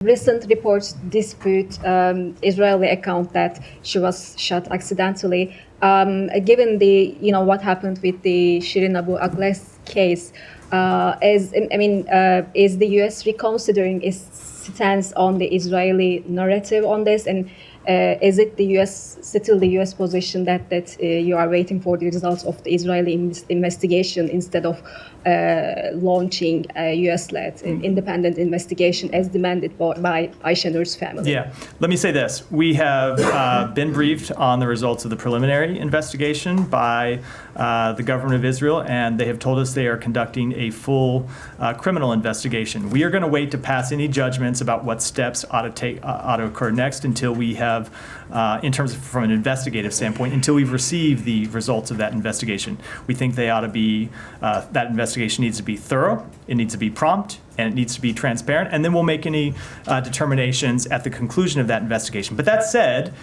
Recent reports dispute Israeli account that she was shot accidentally. Given the what happened with the Shirin Abu Akleh's case, is the U.S. reconsidering its stance on the Israeli narrative on this, and is it still the U.S. position that you are waiting for the results of the Israeli investigation instead of launching a U.S.-led independent investigation as demanded by Aysenur's family? Yeah, let me say this. We have been briefed on the results of the preliminary investigation by the government of Israel, and they have told us they are conducting a full criminal investigation. We are going to wait to pass any judgments about what steps ought to occur next until we have, in terms of from an investigative standpoint, until we've received the results of that investigation. We think they ought to be, that investigation needs to be thorough, it needs to be prompt, and it needs to be transparent, and then we'll make any determinations at the conclusion of that investigation. But that said,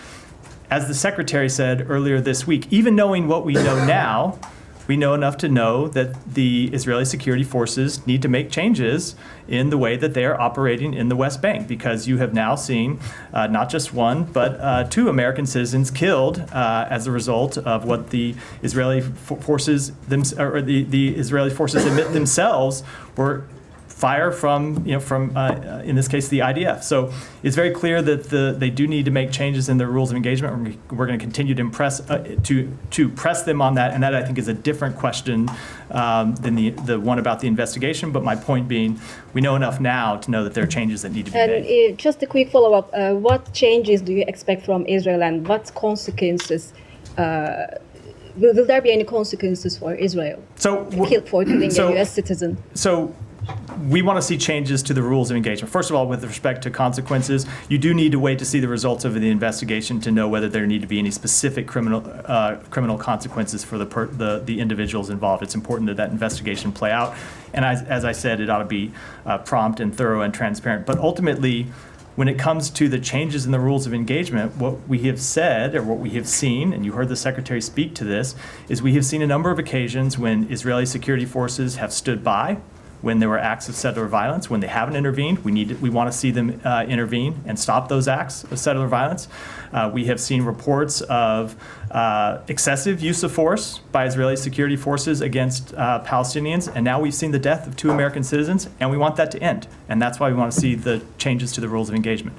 as the Secretary said earlier this week, even knowing what we know now, we know enough to know that the Israeli security forces need to make changes in the way that they are operating in the West Bank, because you have now seen not just one, but 2 American citizens killed as a result of what the Israeli forces the Israeli forces admit themselves were fire from in this case the IDF. So it's very clear that they do need to make changes in their rules of engagement. We're going to continue to press them on that, and that I think is a different question than the one about the investigation. But my point being, we know enough now to know that there are changes that need to be made. And just a quick follow-up: what changes do you expect from Israel, and what consequences? Will there be any consequences for Israel for killing a U.S. citizen? So we want to see changes to the rules of engagement. First of all, with respect to consequences, you do need to wait to see the results of the investigation to know whether there need to be any specific criminal consequences for the individuals involved. It's important that that investigation play out. And as I said, it ought to be prompt and thorough and transparent. But ultimately, when it comes to the changes in the rules of engagement, what we have said, or what we have seen, and you heard the Secretary speak to this, is we have seen a number of occasions when Israeli security forces have stood by when there were acts of settler violence. When they haven't intervened, we want to see them intervene and stop those acts of settler violence. We have seen reports of excessive use of force by Israeli security forces against Palestinians, and now we've seen the death of 2 American citizens, and we want that to end. And that's why we want to see the changes to the rules of engagement.